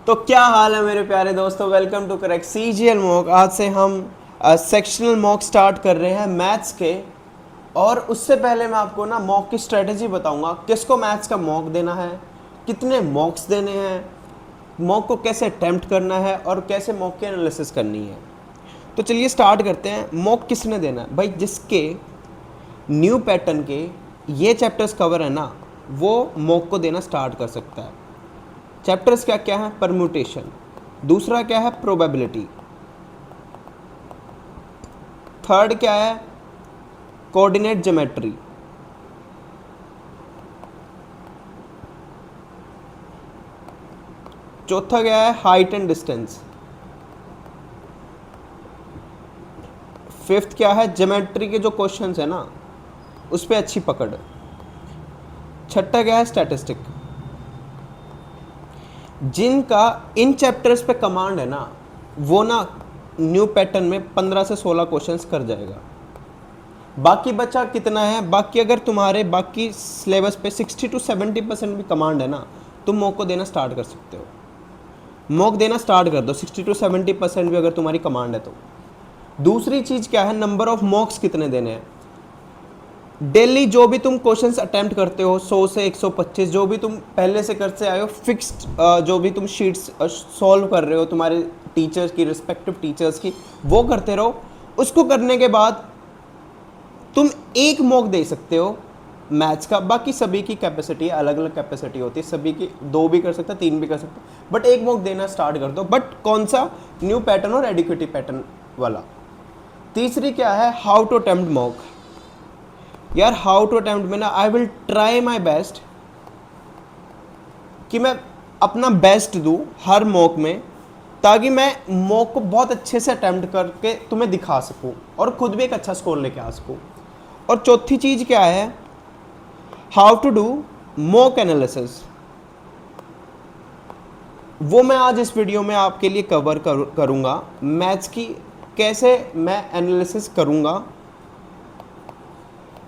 तो क्या हाल है मेरे प्यारे दोस्तों, welcome to correct CGL mock. आज से हम सेक्शनल मॉक स्टार्ट कर रहे हैं मैथ्स के। और उससे पहले मैं आपको ना मॉक की स्ट्रेटजी बताऊंगा, किसको मैथ्स का मॉक देना है, कितने मॉक्स देने हैं, मॉक को कैसे अटेम्प्ट करना है और कैसे मॉक की एनालिसिस करनी है। तो चलिए स्टार्ट करते हैं। मॉक किसने देना है भाई? जिसके न्यू पैटर्न के ये चैप्टर्स कवर है ना, वो मॉक को देना स्टार्ट कर सकता है। चैप्टर्स क्या क्या है? परम्यूटेशन, दूसरा क्या है? प्रोबेबिलिटी, थर्ड क्या है? कोऑर्डिनेट ज्योमेट्री, चौथा क्या है? हाइट एंड डिस्टेंस, फिफ्थ क्या है? ज्योमेट्री के जो क्वेश्चंस है ना उस पर अच्छी पकड़, छठा क्या है? स्टैटिस्टिक। जिनका इन चैप्टर्स पे कमांड है ना, वो ना न्यू पैटर्न में 15 से 16 क्वेश्चंस कर जाएगा। बाकी बचा कितना है? बाकी अगर तुम्हारे बाकी सिलेबस पे 60 to 70% भी कमांड है ना, तुम मॉक को देना स्टार्ट कर सकते हो। मॉक देना स्टार्ट कर दो 60 to 70% भी अगर तुम्हारी कमांड है तो। दूसरी चीज़ क्या है? नंबर ऑफ मॉक्स कितने देने हैं। डेली जो भी तुम क्वेश्चंस अटेम्प्ट करते हो 100 से 125, जो भी तुम पहले से करते आए हो, फिक्स्ड जो भी तुम शीट्स सॉल्व कर रहे हो तुम्हारे टीचर्स की, रिस्पेक्टिव टीचर्स की, वो करते रहो। उसको करने के बाद तुम एक मॉक दे सकते हो मैथ्स का। बाकी सभी की कैपेसिटी अलग अलग कैपेसिटी होती है, सभी की 2 भी कर सकते हैं, 3 भी कर सकते हैं, बट एक मॉक देना स्टार्ट कर दो। बट कौन सा? न्यू पैटर्न और एडिक्विटी पैटर्न वाला। तीसरी क्या है? How to attempt mock. यार हाउ टू अटेम्प्ट में ना I will try my best कि मैं अपना बेस्ट दूँ हर मॉक में, ताकि मैं मॉक को बहुत अच्छे से अटेम्प्ट करके तुम्हें दिखा सकूँ और खुद भी एक अच्छा स्कोर लेके आ सकूँ। और चौथी चीज़ क्या है? How to do mock analysis. वो मैं आज इस वीडियो में आपके लिए कवर करूँगा। मैथ्स की कैसे मैं एनालिसिस करूँगा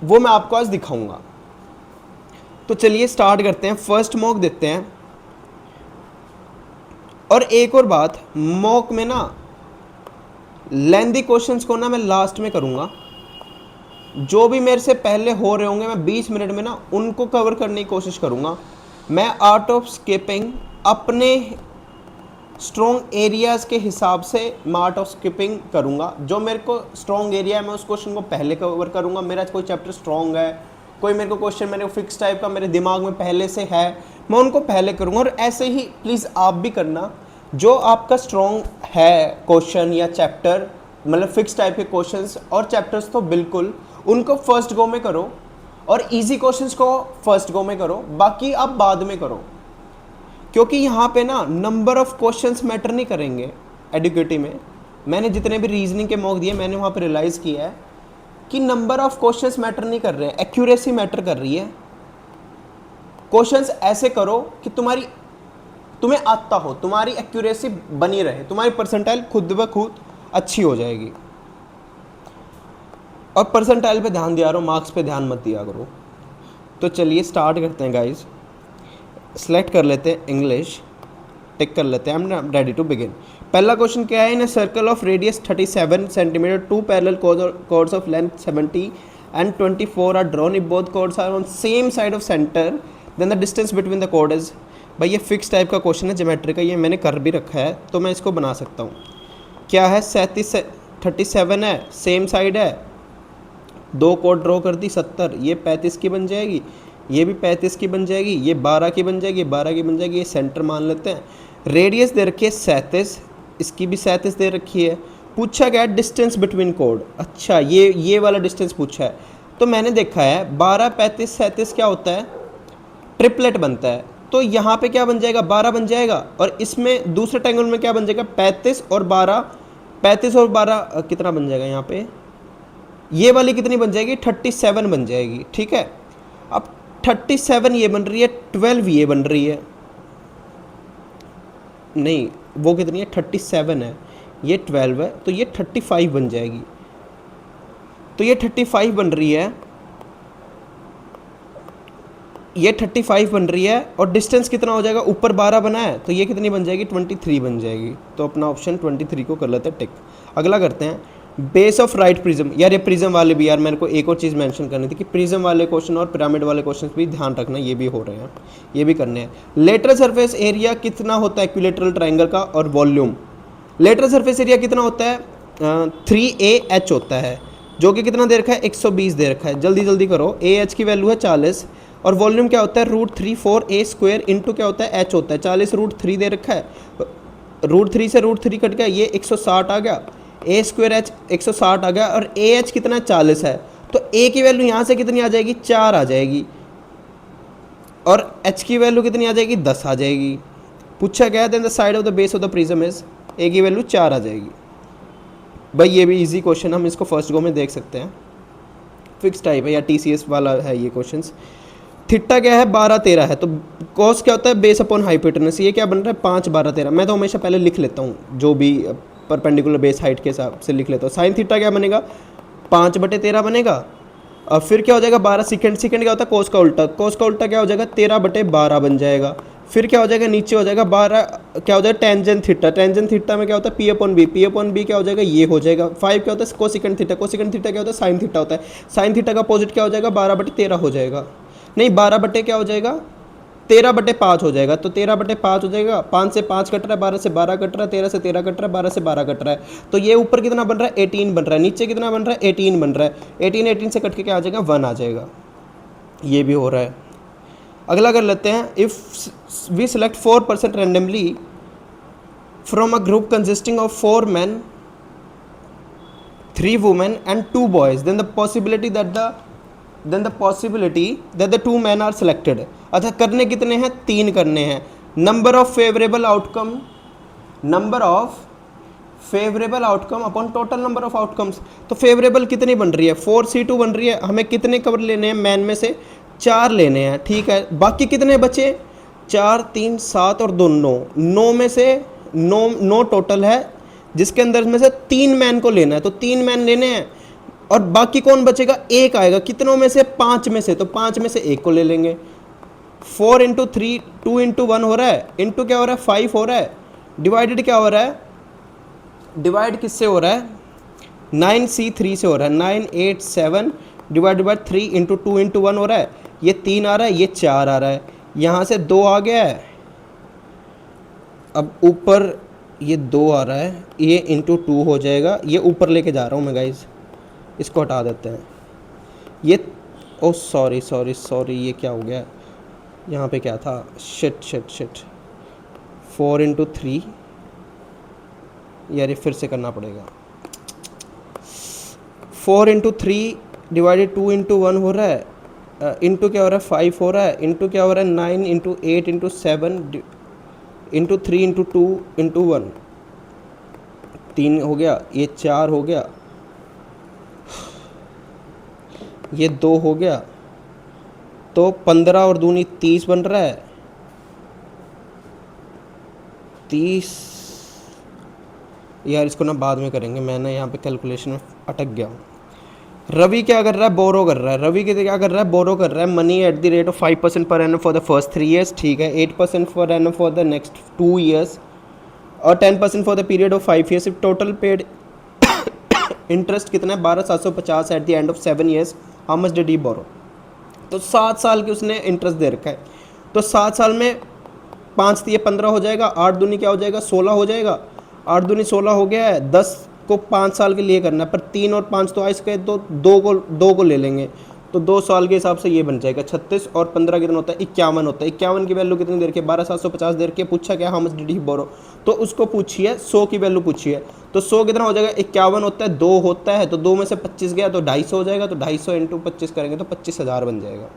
वो मैं आपको आज दिखाऊंगा। तो चलिए स्टार्ट करते हैं, फर्स्ट मॉक देते हैं। और एक और बात, मॉक में ना लेंथी क्वेश्चंस को ना मैं लास्ट में करूंगा। जो भी मेरे से पहले हो रहे होंगे मैं 20 मिनट में ना उनको कवर करने की कोशिश करूंगा। मैं आर्ट ऑफ स्किपिंग अपने स्ट्रॉन्ग एरियाज़ के हिसाब से मैं आर्ट ऑफ स्किपिंग करूंगा। जो मेरे को स्ट्रॉन्ग एरिया है मैं उस क्वेश्चन को पहले कवर करूंगा। मेरा कोई चैप्टर स्ट्रॉन्ग है, कोई मेरे को क्वेश्चन मेरे को फिक्स टाइप का मेरे दिमाग में पहले से है, मैं उनको पहले करूंगा। और ऐसे ही प्लीज़ आप भी करना। जो आपका स्ट्रॉन्ग है क्वेश्चन या चैप्टर, मतलब फिक्स टाइप के क्वेश्चंस और चैप्टर्स, तो बिल्कुल उनको फर्स्ट गो में करो और इजी क्वेश्चंस को फर्स्ट गो में करो, बाकी आप बाद में करो। क्योंकि यहाँ पे ना नंबर ऑफ क्वेश्चंस मैटर नहीं करेंगे एडुकेटी में। मैंने जितने भी रीजनिंग के मॉक दिए मैंने वहाँ पे रियलाइज़ किया है कि नंबर ऑफ क्वेश्चंस मैटर नहीं कर रहे हैं, एक्यूरेसी मैटर कर रही है। क्वेश्चंस ऐसे करो कि तुम्हें आता हो, तुम्हारी एक्यूरेसी बनी रहे, तुम्हारी परसेंटाइल खुद ब खुद अच्छी हो जाएगी। और परसेंटाइल पे ध्यान दिया करो, मार्क्स पे ध्यान मत दिया करो। तो चलिए स्टार्ट करते हैं गाइज। सेलेक्ट कर लेते हैं इंग्लिश, टिक कर लेते हैं, I am ready to begin. पहला क्वेश्चन क्या है? In a circle of radius 37 centimetre, two parallel chords of length 70 and 24 are drawn. If both chords are on same side of centre then the distance between the chord is. भाई ये fix type का question है, geometry का, ये मैंने कर भी रखा है तो मैं इसको बना सकता हूँ। क्या है? 37 है, सेम साइड है, 2 chord ड्रॉ कर दी, 70, ये 35 की बन जाएगी, ये भी 35 की बन जाएगी, ये 12 की बन जाएगी, 12 की बन जाएगी। ये सेंटर मान लेते हैं। रेडियस दे रखी है 37, इसकी भी 37 दे रखी है। पूछा गया डिस्टेंस बिटवीन कोड। अच्छा ये वाला डिस्टेंस पूछा है। तो मैंने देखा है 12, 35, 37 क्या होता है? ट्रिपलेट बनता है। तो यहाँ पे क्या बन जाएगा? 12 बन जाएगा। और इसमें दूसरे ट्रायंगल में क्या बन जाएगा? 35 और 12, 35 और 12 कितना बन जाएगा यहाँ पे? ये वाली कितनी बन जाएगी? 37 बन जाएगी। ठीक है, अब 37 ये बन रही है, 12 ये बन रही है, नहीं वो कितनी है? 37 है, ये 12 है, तो ये 35 बन जाएगी। तो ये 35 बन रही है। ये 35 बन रही है और डिस्टेंस कितना हो जाएगा, ऊपर 12 बना है तो ये कितनी बन जाएगी, 23 बन जाएगी। तो अपना ऑप्शन 23 को कर लेते हैं टिक। अगला करते हैं, बेस ऑफ राइट प्रिज्म। यार ये प्रिज्म वाले भी, यार मेरे को एक और चीज़ मेंशन करनी थी कि प्रिज्म वाले क्वेश्चन और पिरामिड वाले क्वेश्चन भी ध्यान रखना, ये भी हो रहे हैं, ये भी करने हैं। लेटरल सरफेस एरिया कितना होता है इक्विलेटरल ट्राइंगल का, और वॉल्यूम। लेटरल सरफेस एरिया कितना होता है, 3AH होता है, जो कि कितना दे रखा है, 120 दे रखा है। जल्दी जल्दी करो, AH की वैल्यू है 40 और वॉल्यूम क्या होता है, √3/4A² इंटू क्या होता है, H होता है। 40 √3 दे रखा है, √3 से √3 कट गया, ये 160 आ गया, A²H 160 आ गया और AH कितना है, 40 है। तो A की वैल्यू यहाँ से कितनी आ जाएगी, 4 आ जाएगी, और H की वैल्यू कितनी आ जाएगी, 10 आ जाएगी। पूछा गया then the side of the base of the prism is, A की वैल्यू 4 आ जाएगी। भाई ये भी इजी क्वेश्चन, हम इसको फर्स्ट गो में देख सकते हैं, फिक्स टाइप है या TCS वाला है ये क्वेश्चंस। थीटा क्या है, 12-13 है, तो कॉस क्या होता है, बेस अपॉन हाइपोटेनस। ये क्या बन रहा है, 5-12-13। मैं तो हमेशा पहले लिख लेता हूँ, जो भी परपेंडिकुलर बेस हाइट के हिसाब से लिख लेता हूँ। साइन थीटा क्या बनेगा, 5/13 बनेगा। और फिर क्या हो जाएगा, 12 सेकंड। सेकंड क्या होता है, कोस का उल्टा। कोस का उल्टा क्या हो जाएगा, 13/12 बन जाएगा। फिर क्या हो जाएगा, नीचे हो जाएगा 12, क्या हो जाएगा, टेंजेंट थीटा। टेंजेंट थीटा में क्या होता है, P/B। P/B क्या हो जाएगा, ये हो जाएगा। 5 क्या होता है, कोसेकंड थीटा। कोसेकंड थीटा क्या होता है, साइन थीटा होता है। साइन थीटा का अपोजिट क्या हो जाएगा, 12/13 हो जाएगा। नहीं, 12 क्या हो जाएगा, 13/5 हो जाएगा। तो 13/5 हो जाएगा, 5 से 5 कट रहा है, 12 से 12 कट रहा है, 13 से 13 कट रहा है, 12 से 12 कट रहा है। तो ये ऊपर कितना बन रहा है, 18 बन रहा है। नीचे कितना बन रहा है, 18 बन रहा है। 18 से कट के क्या आ जाएगा, 1 आ जाएगा। ये भी हो रहा है। अगला कर लेते हैं, if we select 4% randomly from a group consisting of 4 men, 3 women and 2 boys, then the possibility that the 2 men are selected। अच्छा, करने कितने हैं, 3 करने हैं। Number of favourable outcome upon total number of outcomes. तो फेवरेबल कितनी बन रही है, 4C2 बन रही है। हमें कितने कवर लेने हैं, मैन में से 4 लेने हैं, ठीक है। बाकी कितने बचे, 4, 3, 7 और 2 9। 9 में से 9 टोटल है, जिसके अंदर में से 3 मैन को लेना है, तो 3 मैन लेने हैं। और बाकी कौन बचेगा, 1 आएगा। कितनों में से, 5 में से, तो 5 में से 1 को ले लेंगे। 4 × 3 2 × 1 हो रहा है, इंटू क्या हो रहा है, 5 हो रहा है, डिवाइडेड क्या हो रहा है, डिवाइड किससे हो रहा है, 9C3 से हो रहा है। 9 8 7 डिवाइड बाय 3 × 2 × 1 हो रहा है। ये 3 आ रहा है, ये 4 आ रहा है, यहाँ से 2 आ गया है। अब ऊपर ये 2 आ रहा है, ये × 2 हो जाएगा। ये ऊपर लेके जा रहा हूँ मैं गाइज, इसको हटा देते हैं। ये ओ सॉरी, ये क्या हो गया, यहाँ पे क्या था, शिट 4 × 3, यार ये फिर से करना पड़ेगा। 4 × 3 डिवाइडेड 2 × 1 हो रहा है, इंटू क्या हो रहा है, 5 हो रहा है, इंटू क्या हो रहा है, 9 × 8 × 7 इंटू 3 × 2 × 1, 3 हो गया, ये 4 हो गया, ये 2 हो गया। तो 15 और 2 30 बन रहा है, 30। यार इसको ना बाद में करेंगे, मैं ना यहाँ पे कैलकुलेशन में अटक गया हूँ। रवि क्या कर रहा है, बोरो कर रहा है। रवि क्या कर रहा है, बोरो कर रहा है money at the rate of 5% per annum for the first 3 years, ठीक है। 8% for annum for the next 2 years और 10% for the period of 5 years। Total paid interest कितना है, 12,750 at the end of 7 years। How much did he borrow, तो 7 साल की उसने interest दे रखा है। तो 7 साल में 5 दिए 15 हो जाएगा, 8 दूनी क्या हो जाएगा, 16 हो जाएगा। 8 दूनी 16 हो गया है। 10 को 5 साल के लिए करना है, पर 3 और 5 तो आइस गए, तो 2 को ले लेंगे। तो 2 साल के हिसाब से ये बन जाएगा 36 और 15 कितना होता है, 51 होता है। 51 की वैल्यू कितनी देर के, 12,750 देर के। पूछा क्या, how much did he borrow, तो उसको पूछिए 100 की वैल्यू पूछिए। तो 100 कितना हो जाएगा, 51 होता है, 2 होता है, तो 2 में से 25 गया तो 250 हो जाएगा। तो 250 इंटू 25 करेंगे तो 25,000 बन जाएगा।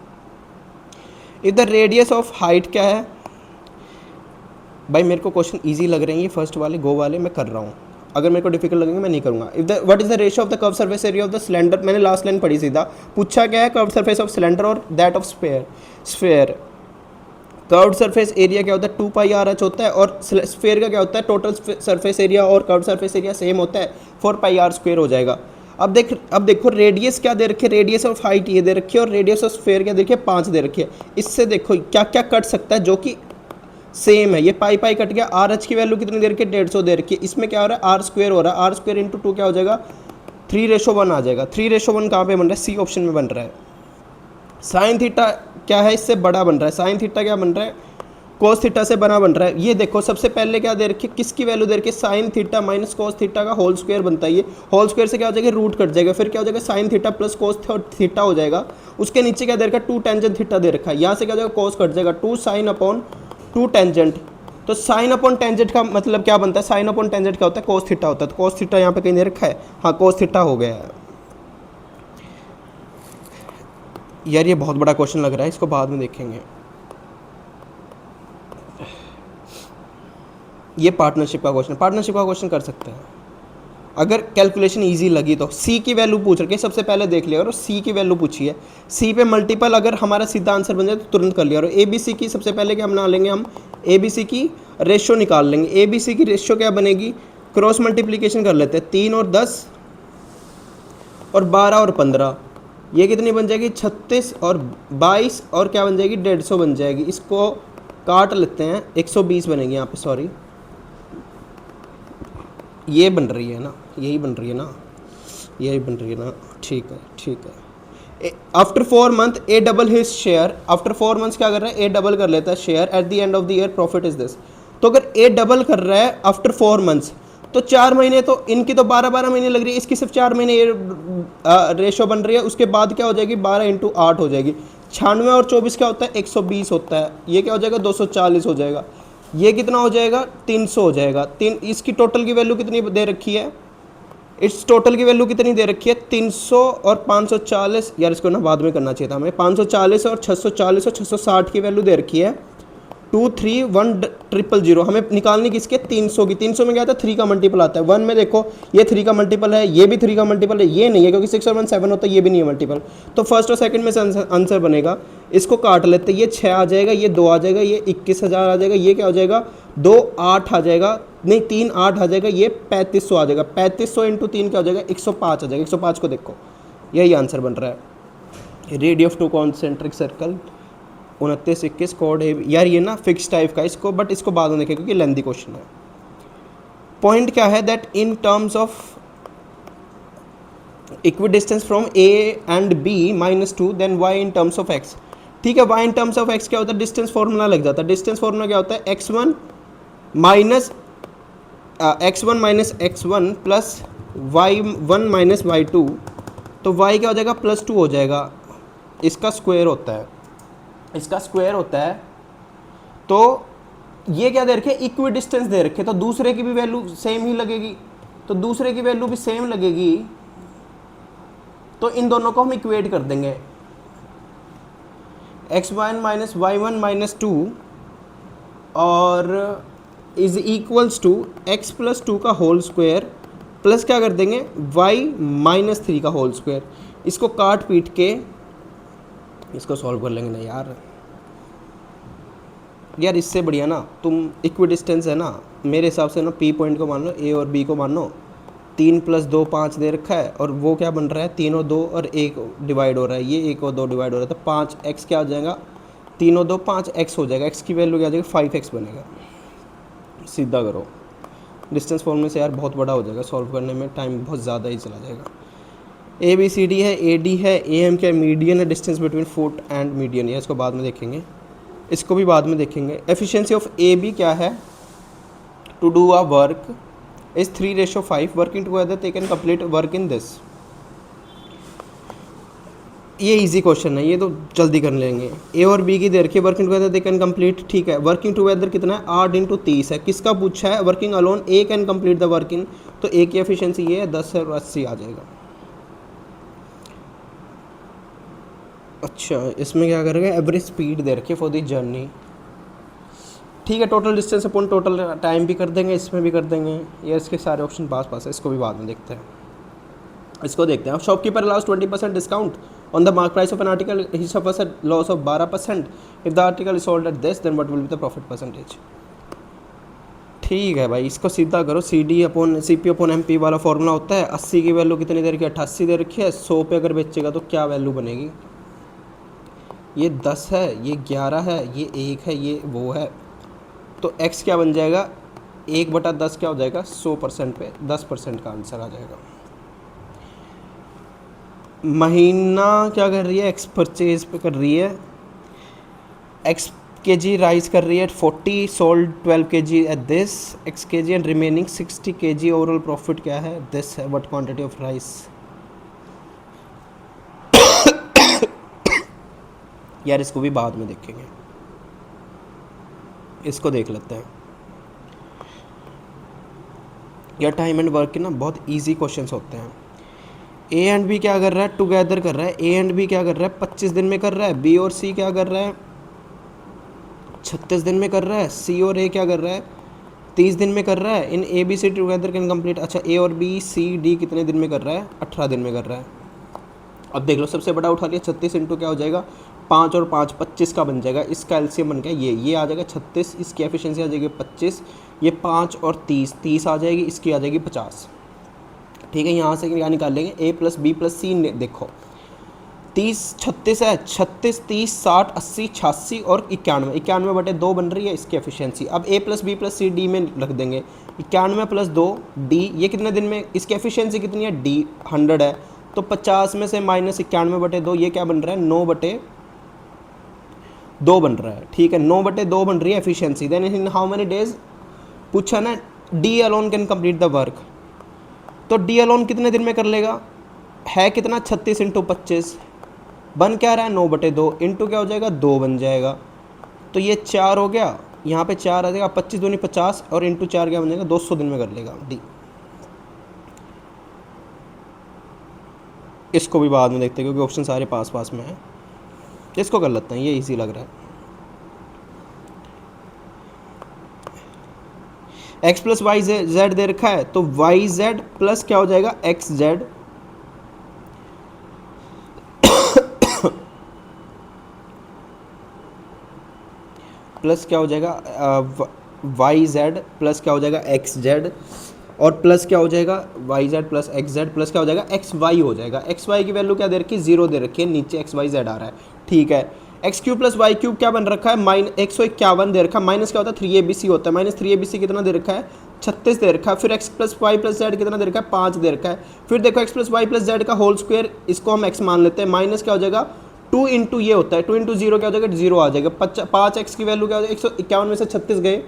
इधर रेडियस ऑफ हाइट क्या है, भाई मेरे को क्वेश्चन इजी लग रहे हैं ये फर्स्ट वाले, गो वाले मैं कर रहा हूँ। अगर मेरे को डिफिकल्ट लगेंगे मैं नहीं करूँगा। If the what is the ratio of the curve surface area of the cylinder, मैंने लास्ट लाइन पढ़ी सीधा। पूछा क्या है, कर्व सरफेस ऑफ सिलेंडर और that of sphere. Curve surface area क्या होता है, 2πr/h होता है, और स्फेयर का क्या होता है, टोटल सरफेस एरिया और कर्व सरफेस एरिया सेम होता है, 4πr² हो जाएगा। अब देखो रेडियस क्या दे रखी है, रेडियस ऑफ हाइट ये दे रखी है और रेडियस ऑफ स्फेयर क्या दे रखी है 5 दे रखी है। इससे देखो क्या क्या कट सकता है जो कि सेम है। ये पाई पाई कट गया। आर एच की वैल्यू कितनी दे रखी है 150 दे रखी है। इसमें क्या हो रहा है आर स्क्वायर हो रहा है, आर स्क्वायर इंटू 2 क्या हो जाएगा 3:1 आ जाएगा। 3:1 कहाँ पे बन रहा है, सी ऑप्शन में बन रहा है। साइन थीटा क्या है इससे बड़ा बन रहा है, साइन थीटा क्या बन रहा है कोस थीटा से बना बन रहा है। ये देखो सबसे पहले क्या दे रखी है, किसकी वैल्यू दे रखी है sine theta minus cos theta का होल स्क्वायर बनता है। ये होल स्क्वायर से क्या हो जाएगा रूट कट जाएगा, फिर क्या हो जाएगा sine theta plus cos theta हो जाएगा। उसके नीचे क्या दे रखा है 2 टेंजेंट थीटा दे रखा है। यहाँ से क्या हो जाएगा कोस कट जाएगा 2 साइन अपॉन 2 टेंजेंट। तो साइन अपॉन टेंजेंट का मतलब क्या बनता है, साइन अपॉन टेंजेंट क्या होता है कोस थीटा होता है। तो कोस थीटा यहाँ पे कहीं दे रखा है, हाँ कोस थीटा हो गया है। यार ये बहुत बड़ा क्वेश्चन लग रहा है, इसको बाद में देखेंगे। ये पार्टनरशिप का क्वेश्चन कर सकते हैं अगर कैलकुलेशन इजी लगी तो। सी की वैल्यू पूछ रखी है, सबसे पहले देख लिया और सी की वैल्यू पूछी है। सी पे मल्टीपल अगर हमारा सीधा आंसर बन जाए तो तुरंत कर लिया। और ए बी सी की सबसे पहले क्या बना लेंगे हम, ए बी सी की रेशियो निकाल लेंगे। ए बी सी की रेशियो क्या बनेगी, क्रॉस मल्टीप्लीकेशन कर लेते हैं। 3 और 10 और 12 और 15, ये कितनी बन जाएगी 36 और 22 और क्या बन जाएगी 150 बन जाएगी। इसको काट लेते हैं 120 बनेगी यहाँ पे, सॉरी ये बन रही है ना, यही बन रही है ना, यही बन रही है ना, ठीक है ठीक है। After 4 month A double his share, after 4 months क्या कर रहा है ए डबल कर लेता है share. Eight the end of the year profit is this. तो अगर ए डबल कर रहा है आफ्टर 4 मंथ्स तो 4 महीने, तो इनकी तो 12-12 महीने लग रही है, इसकी सिर्फ 4 महीने ये रेशो बन रही है। उसके बाद क्या हो जाएगी 12 इंटू 8 हो जाएगी। 96 और 24 क्या होता है 120 होता है। ये क्या हो जाएगा 240 हो जाएगा। ये कितना हो जाएगा 300 हो जाएगा। इसकी टोटल की वैल्यू कितनी दे रखी है, इस टोटल की वैल्यू कितनी दे रखी है 300 और 540। यार इसको ना बाद में करना चाहिए था हमें। 540 और 640 और 660 की वैल्यू दे रखी है 231,000। हमें निकालनी किसके 300 की। 300 में क्या आता है 3 का मल्टीपल आता है। 1 में देखो ये 3 का मल्टीपल है, ये भी 3 का मल्टीपल है, ये नहीं है क्योंकि 6 और 1 7 होता है, ये भी नहीं है मल्टीपल। तो फर्स्ट और सेकंड में से आंसर बनेगा। इसको काट लेते हैं, ये 6 आ जाएगा, ये 2 आ जाएगा, ये 21,000 आ जाएगा, ये क्या हो जाएगा 2 8 आ जाएगा, नहीं 3 8 आ जाएगा, ये 3500 आ जाएगा। 3500 इंटू 3 क्या हो जाएगा 105 आ जाएगा। 105 को देखो यही आंसर बन रहा है। Radius of 2 concentric circle 29 21 code है। यार ये ना फिक्स टाइप का इसको, बट इसको बाद में देखें क्योंकि लेंथी क्वेश्चन है। पॉइंट क्या है that in terms of equidistance from A and B -2 then y in terms of x. ठीक है, y in terms of x क्या होता है डिस्टेंस फॉर्मूला लग जाता है। डिस्टेंस फॉर्मूला क्या होता है x1 minus x1 plus y1 minus y2। तो y क्या हो जाएगा +2 हो जाएगा, इसका स्क्वायर होता है, इसका स्क्वायर होता है। तो ये क्या दे रखे इक्वी डिस्टेंस दे रखे, तो दूसरे की भी वैल्यू सेम ही लगेगी, तो दूसरे की वैल्यू भी सेम लगेगी। तो इन दोनों को हम इक्वेट कर देंगे x1 माइनस y1 माइनस 2 और is equals to x plus 2 का होल स्क्वायर प्लस क्या कर देंगे y माइनस 3 का होल स्क्वायर। इसको काट पीट के इसको सॉल्व कर लेंगे ना यार। यार इससे बढ़िया ना तुम इक्वी डिस्टेंस है ना, मेरे हिसाब से ना P पॉइंट को मान लो, A और B को मान लो। 3 + 2 5 दे रखा है और वो क्या बन रहा है 3 और 2 और 1 डिवाइड हो रहा है, ये 1 और 2 डिवाइड हो रहा है। तो 5x क्या हो जाएगा 3 और 2 5x हो जाएगा। x की वैल्यू क्या आ जाएगी 5x बनेगा। सीधा करो, डिस्टेंस फॉर्मूले से यार बहुत बड़ा हो जाएगा, सॉल्व करने में टाइम बहुत ज़्यादा ही चला जाएगा। ABCD है, AD है, AM क्या मीडियन है, distance between foot and median है, इसको बाद में देखेंगे, इसको भी बाद में देखेंगे। एफिशिएंसी ऑफ AB क्या है to do a work is 3:5 working together they can complete work in this. ये इजी क्वेश्चन है, ये तो जल्दी कर लेंगे। A और B की दे रखी है working together they can complete, ठीक है। वर्किंग टुगेदर कितना है 8 × 30 है। किसका पूछा है working alone A can complete the working, तो A की एफिशिएंसी ये है 10 और 80 आ जाएगा। अच्छा इसमें क्या करेंगे एवरेज स्पीड दे रखी है फॉर द जर्नी, ठीक है। Total distance upon total time भी कर देंगे, इसमें भी कर देंगे। ये इसके सारे ऑप्शन पास है, इसको भी बाद में देखते हैं। इसको देखते हैं। Shopkeeper allows 20% discount on the mark price of an article, he suffers a loss of 12%। If the article is sold at this then what will be the profit percentage. ठीक है भाई, इसको सीधा करो। C D upon C P upon M P वाला formula होता है। 80 की वैल्यू कितनी दे रखी है, 88 दे रखी है। 100 पे अगर बेचेगा तो क्या वैल्यू बनेगी, ये 10 है, ये 11 है, ये 1 है, ये वो है। तो x क्या बन जाएगा, 1/10 क्या हो जाएगा, 100% पे 10% का आंसर आ जाएगा। महीना क्या कर रही है, एक्स परचेज पे कर रही है। एक्स के जी राइस कर रही है 40, sold 12 kg at this x k g and remaining 60 kg। Overall profit क्या है, दिस है। व्हाट क्वांटिटी ऑफ राइस, यार इसको भी बाद में देखेंगे, इसको देख लेते हैं। यार टाइम एंड वर्क के ना बहुत इजी क्वेश्चंस होते हैं। ए एंड बी क्या कर रहा है, टुगेदर कर रहा है। ए एंड बी क्या कर रहा है, 25 दिन में कर रहा है। बी और सी क्या कर रहा है, 36 दिन में कर रहा है। सी और ए क्या कर रहा है, 30 दिन में कर रहा है। In A B C together can complete. अच्छा, ए और बी सी डी कितने दिन में कर रहा है, 18 दिन में कर रहा है। अब देख लो, सबसे बड़ा उठा लिया, 36 इंटू क्या हो जाएगा, 5 और 5 25 का बन जाएगा। इसका एलसीएम बन गया ये आ जाएगा 36, इसकी एफिशिएंसी आ जाएगी 25, ये 5 और 30 आ जाएगी, इसकी आ जाएगी 50। ठीक है, यहाँ से क्या निकाल लेंगे, ए प्लस बी प्लस सी। देखो 30 36 है, 36 30 60 80 86 और 91/2 बन रही है इसकी एफिशिएंसी। अब A plus B plus C D में रख देंगे, 91 + 2 डी, ये कितने दिन में, इसकी एफिशिएंसी कितनी है, डी 100 है। तो 50 में से माइनस 91/2, ये क्या बन रहा है, 9/2 बन रहा है। ठीक है, 9/2 बन रही है efficiency. Then in how many days पूछा ना, D alone can complete the work. तो डी अलोन कितने दिन में कर लेगा, है कितना, 36 इंटू 25 बन क्या रहा है, 9/2 इंटू क्या हो जाएगा, 2 बन जाएगा। तो ये 4 हो गया, यहाँ पे 4 आ जाएगा, 25 दूनी 50 और इंटू 4 क्या बन जाएगा, 200 दिन में कर लेगा डी। इसको भी बाद में देखते हैं क्योंकि ऑप्शन सारे पास पास में है। इसको कर लेते हैं, ये इजी लग रहा है। x प्लस वाई जेड दे रखा है, तो वाई जेड प्लस क्या हो जाएगा, एक्स जेड। प्लस क्या हो जाएगा, वाई जेड प्लस क्या हो जाएगा, एक्स जेड, और प्लस क्या हो जाएगा, y z plus x z plus क्या हो जाएगा, एक्स वाई हो जाएगा। एक्स वाई की वैल्यू क्या दे रखी है, 0 दे रखी है, नीचे एक्स वाई जेड आ रहा है। ठीक है, x cube plus y cube क्या बन रखा है, -151 दे रखा है। माइनस क्या होता है, 3abc होता है। -3abc कितना दे रखा है, 36 दे रखा है। फिर x plus y plus z कितना दे रखा है, 5 दे रखा है। फिर देखो x plus y plus z का होल स्क्वायर, इसको हम एक्स मान लेते हैं। माइनस क्या हो जाएगा, 2 इंटू ये होता है, 2 इंटू 0 क्या हो जाएगा, 0 आ जाएगा। 5x की वैल्यू क्या हो जाएगा, 151 में से 36 गए,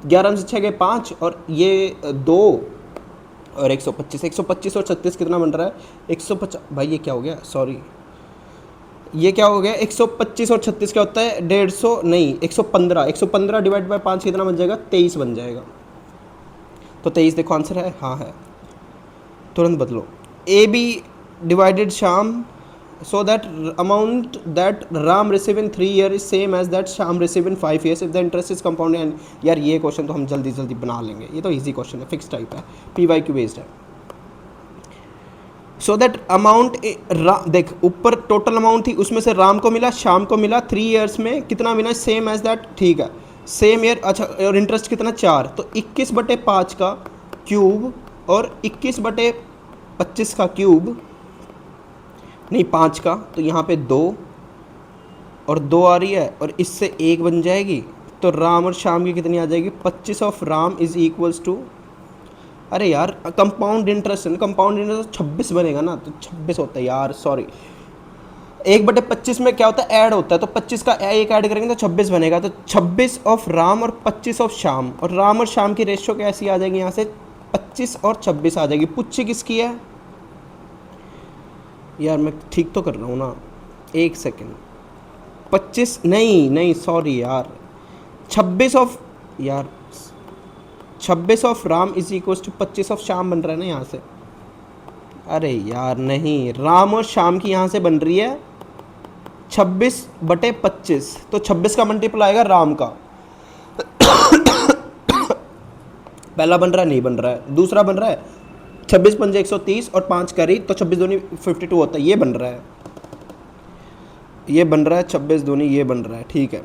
11 में से 6 गए 5, और ये 2 और 125 और 36 कितना बन रहा है, 150। भाई ये क्या हो गया, सॉरी ये क्या हो गया, 125 और 36 क्या होता है, 150 नहीं 115 डिवाइड बाय 5 कितना बन जाएगा, 23 बन जाएगा। तो 23 देखो आंसर है, हाँ है। तुरंत बदलो, A B divided Shyam, so that amount that Ram receive in 3 years is same as that Sham receive in 5 years if the interest is compounded and यार ये क्वेश्चन तो हम जल्दी जल्दी बना लेंगे, ये तो इजी क्वेश्चन है, फिक्स टाइप है, PYQ बेस्ड है। सो दैट अमाउंट, देख ऊपर टोटल अमाउंट थी, उसमें से राम को मिला, शाम को मिला, 3 ईयर्स में कितना मिला, सेम एज दैट। ठीक है, सेम ईयर। अच्छा, और इंटरेस्ट कितना, 4, तो 21/5 का क्यूब और 21/25 का क्यूब, नहीं 5 का, तो यहाँ पे 2 और 2 आ रही है, और इससे 1 बन जाएगी। तो राम और शाम की कितनी आ जाएगी, 25 of Ram is equals to, अरे यार कंपाउंड इंटरेस्ट है ना, कंपाउंड इंटरेस्ट 26 बनेगा ना, तो 26 होता है यार, सॉरी। 1/25 में क्या होता है, ऐड होता है, तो 25 का 1 ऐड करेंगे तो 26 बनेगा। तो 26 ऑफ राम और 25 ऑफ शाम, और राम और शाम की रेशियो कैसी आ जाएगी, यहाँ से 25 और 26 आ जाएगी। पूछे किसकी है यार, मैं ठीक तो कर रहा हूँ ना, 1 सेकेंड। 25 नहीं सॉरी यार, 26 ऑफ, यार 26 of Ram is equals to 25 of Sham बन रहा है ना यहाँ से। अरे यार नहीं, राम और शाम की यहाँ से बन रही है 26/25, तो 26 का मल्टीपल आएगा राम का। पहला बन रहा है, नहीं बन रहा है। दूसरा बन रहा है 26 पंजे 130 और 5 करी, तो 26 दूनी 52 होता है, ये बन रहा है, ये बन रहा है 26 दूनी, ये बन रहा है। ठीक है,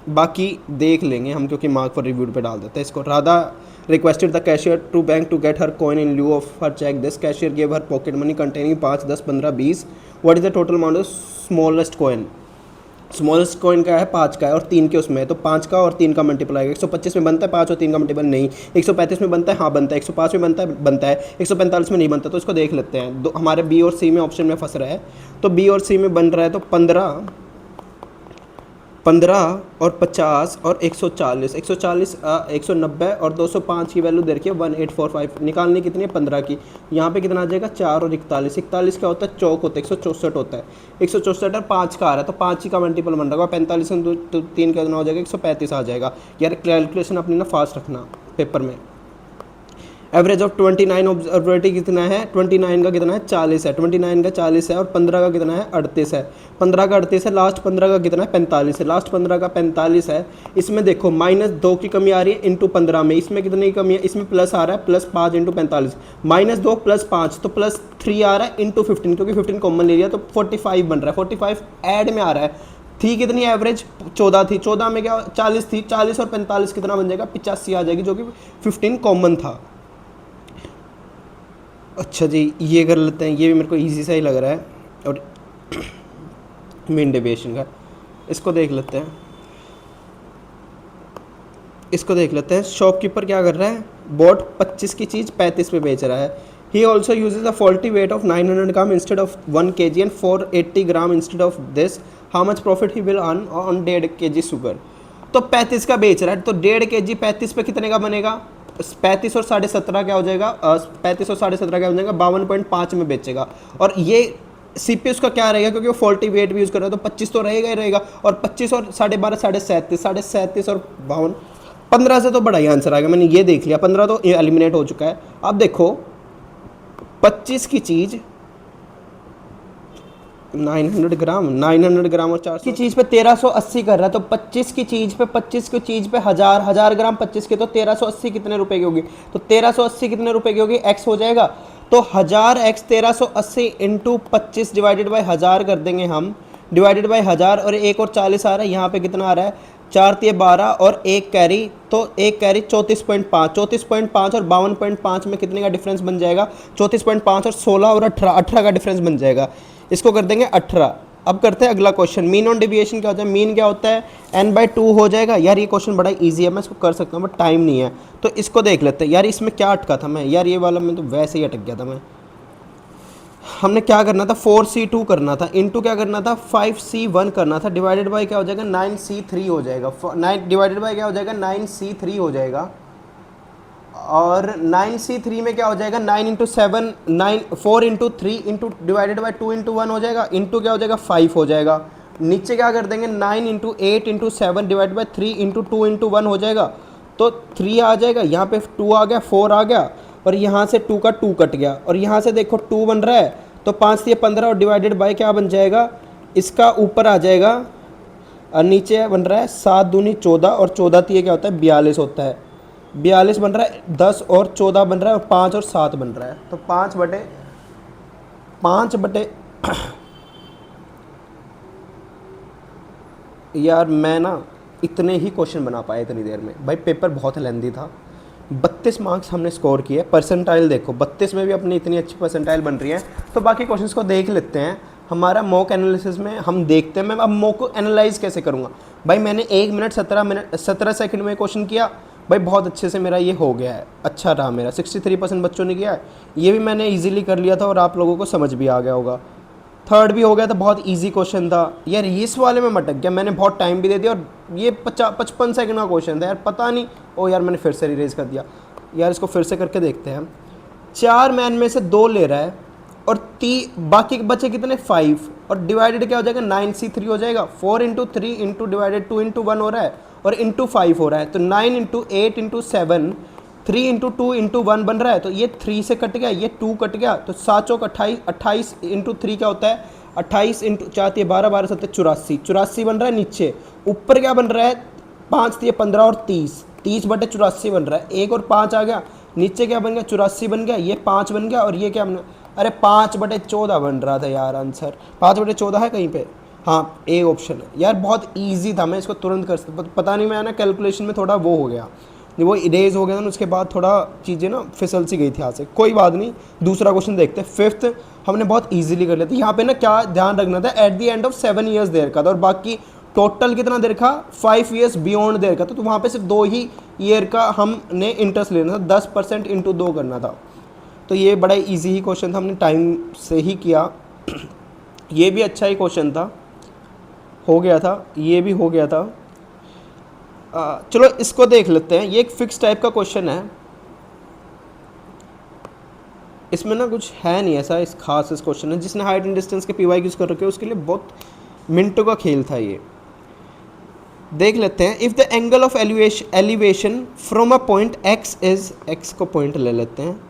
बाकी देख लेंगे हम, क्योंकि मार्क फॉर रिव्यू पे डाल देते हैं इसको। Radha requested the cashier to bank to get her coin in lieu of her cheque. This cashier give her pocket money containing 5, 10, 15, 20। What is the total amount of smallest coin? Smallest coin का है 5 का है और 3 के उसमें है, तो 5 का और 3 का मल्टीप्लाई है। 125 में बनता है 5 और 3 का मल्टीपल नहीं। 135 में बनता है, हाँ बनता है। 105 में बनता है 145 में नहीं बनता। तो इसको देख लेते हैं। दो हमारे बी और सी में ऑप्शन में फंस रहा है, तो बी और सी में बन रहा है तो 15 और 50 और 140 190 और 205 की वैल्यू दे रखी है 1845। निकालनी कितनी है? 15 की। यहाँ पे कितना आ जाएगा? 4 और 41। 41 क्या होता है? चौक होता है, 164 होता है। 164 और 5 का आ रहा है, तो 5 ही का मल्टीपल बन रहा है। 45 में 3 का कितना हो जाएगा? 135 आ जाएगा। यार कैलकुलेशन अपनी ना फास्ट रखना पेपर में। एवरेज ऑफ 29 ऑब्जर्वेटिव कितना है? 29 का कितना है? 40 है। 29 का 40 है और 15 का कितना है? 38 है। 15 का 38 है, लास्ट 15 का कितना है? 45 है। लास्ट 15 का 45 है। इसमें देखो -2 की कमी आ रही है इंटू 15 में। इसमें कितनी की कमी है? इसमें प्लस आ रहा है, +5 इंटू 45। -2 +5 तो +3 आ रहा है इंटू 15, क्योंकि 15 कॉमन ले लिया तो 45 बन रहा है। 45 ऐड में आ रहा है। थी कितनी एवरेज? 14 थी। 14 में क्या? 40 थी। 40 और 45 कितना बन जाएगा? 85 आ जाएगी, जो कि 15 कॉमन था। अच्छा जी, ये कर लेते हैं। ये भी मेरे को इजी सा ही लग रहा है, और मीन डेविएशन का। इसको देख लेते हैं। शॉपकीपर क्या कर रहा है? बोट 25 की चीज़ 35 में बेच रहा है। He also usage a faulty weight of 900 gram instead of 1 kg and 480 gram instead of this. How much profit he will earn on 1.5 kg sugar? तो 35 का बेच रहा है, तो 1.5 kg 35 पे कितने का बनेगा? 35 और 17.5 क्या हो जाएगा? 35 और 17.5 क्या हो जाएगा? 52.5 में बेचेगा। और ये सीपी उसका क्या रहेगा, क्योंकि वो फॉल्टी वेट भी यूज़ कर रहा है, तो 25 तो रहेगा ही रहेगा। और 25 और 12.5 37 और 52, 15 से तो बड़ा ही आंसर आ गया। मैंने ये देख लिया, 15 तो एलिमिनेट हो चुका है। अब देखो 25 की चीज़ 900 ग्राम और 400 की चीज़ पे 1380 कर रहा है, तो 25 की चीज़ पे 1000 ग्राम 25 के, तो 1380 कितने रुपए की होगी? तो 1380 कितने रुपए की होगी? एक्स हो जाएगा। तो 1000 x 1380 इंटू 25 डिवाइडेड बाई 1000 कर देंगे हम, डिवाइडेड बाई 1000। और 1 और 40 आ रहा है, यहाँ पे कितना आ रहा है? 4 × 12 और 1 कैरी, तो 1 कैरी 34.5 और 52.5 में कितने का डिफरेंस बन जाएगा? 34.5 और 16 और 18 का डिफरेंस बन जाएगा। इसको कर देंगे 18। अब करते हैं अगला क्वेश्चन। मीन ऑन डेविएशन क्या होता है? मीन क्या होता है? n/2 हो जाएगा। यार ये क्वेश्चन बड़ा इजी है, मैं इसको कर सकता हूँ, बट टाइम नहीं है, तो इसको देख लेते हैं। यार इसमें क्या अटका था मैं? यार ये वाला मैं तो वैसे ही अटक गया था मैं। हमने क्या करना था? 4c2 करना था, इंटू क्या करना था? 5c1 करना था, डिवाइडेड बाई क्या हो जाएगा? 9c3 हो जाएगा। 9 डिवाइडेड बाई क्या हो जाएगा? 9c3 हो जाएगा। और 9c3 में क्या हो जाएगा? 9 into 7 9 4 into 3 into divided by 2 into 1 हो जाएगा, इंटू क्या हो जाएगा? 5 हो जाएगा। नीचे क्या कर देंगे? 9 into 8 into 7 divide by 3 into 2 into 1 हो जाएगा, तो 3 आ जाएगा। यहाँ पे 2 आ गया, 4 आ गया, और यहाँ से 2 का 2 कट गया, और यहाँ से देखो 2 बन रहा है, तो 5 से 15 और डिवाइडेड बाई क्या बन जाएगा? इसका ऊपर आ जाएगा, और नीचे बन रहा है 7 दूनी 14, और 14 तीय क्या होता है? 42 होता है। 42 बन रहा है, 10 और 14 बन रहा है, और 5 और 7 बन रहा है, तो 5 बटे यार मैं ना इतने ही क्वेश्चन बना पाया इतनी देर में। भाई पेपर बहुत लेंदी था। 32 मार्क्स हमने स्कोर किए। परसेंटाइल देखो 32 में भी अपनी इतनी अच्छी परसेंटाइल बन रही है। तो बाकी क्वेश्चंस को देख लेते हैं। हमारा मॉक एनालिसिस में हम देखते हैं। मैं अब मॉक को एनालाइज कैसे करूँगा? भाई मैंने 1 मिनट 17 सेकंड में क्वेश्चन किया। भाई बहुत अच्छे से मेरा ये हो गया है, अच्छा रहा मेरा। 63% बच्चों ने किया है। ये भी मैंने ईजिली कर लिया था और आप लोगों को समझ भी आ गया होगा। थर्ड भी हो गया था, बहुत इजी क्वेश्चन था यार। इस वाले में मटक गया, मैंने बहुत टाइम भी दे दिया, और ये 55 सेकंड का क्वेश्चन था यार, पता नहीं। ओ यार मैंने फिर से रिरेज कर दिया यार, इसको फिर से करके देखते हैं। 4 मैन में से 2 ले रहा है, और बाकी बचे कितने? 5, और डिवाइडेड क्या हो जाएगा? 9c3 हो जाएगा। 4 इंटू 3 इंटू डिवाइडेड 2 इंटू 1 हो रहा है, और इंटू 5 हो रहा है, तो 9 इंटू 8 इंटू 7 3 इंटू 2 इंटू 1 बन रहा है, तो ये 3 से कट गया, ये 2 कट गया, तो 7 चौक 28, 28 इंटू 3 क्या होता है? 28 इंटू 4 ये 12, 12 7 84, 84 बन रहा है। नीचे ऊपर क्या बन रहा है? 5 ये 15 और 30, 30 बटे 84 बन रहा है। 1 और 5 आ गया, नीचे क्या बन गया? 84 बन गया, ये 5 बन गया, और ये क्या बन गया? अरे 5 बटे 14 बन रहा था यार आंसर। 5 बटे 14 है कहीं पे? हाँ ए ऑप्शन है यार, बहुत इजी था, मैं इसको तुरंत कर सकता, पता नहीं मैं ना कैलकुलेशन में थोड़ा वो हो गया, वो इरेज हो गया था ना, उसके बाद थोड़ा चीज़ें ना फिसल सी गई थी यहाँ से, कोई बात नहीं। दूसरा क्वेश्चन देखते हैं। फिफ्थ हमने बहुत इजीली कर लिया था। यहाँ पे ना क्या ध्यान रखना था, eight the end of 7 years there का था, और बाकी टोटल कितना देर का, 5 ईयर्स बियॉन्ड देर का था, तो वहाँ पे सिर्फ 2 ही ईयर का हमने इंटरेस्ट लेना था, 10% इंटू 2 करना था। तो ये बड़ा ईजी ही क्वेश्चन था, हमने टाइम से ही किया। ये भी अच्छा ही क्वेश्चन था, हो गया था, ये भी हो गया था। चलो इसको देख लेते हैं। ये एक फिक्स टाइप का क्वेश्चन है, इसमें ना कुछ है नहीं ऐसा इस खास इस क्वेश्चन में। जिसने हाइट एंड डिस्टेंस के पीवाई यूज़ कर रखे उसके लिए बहुत मिनटों का खेल था ये। देख लेते हैं। If the angle of elevation from a point x is, x को पॉइंट ले लेते हैं,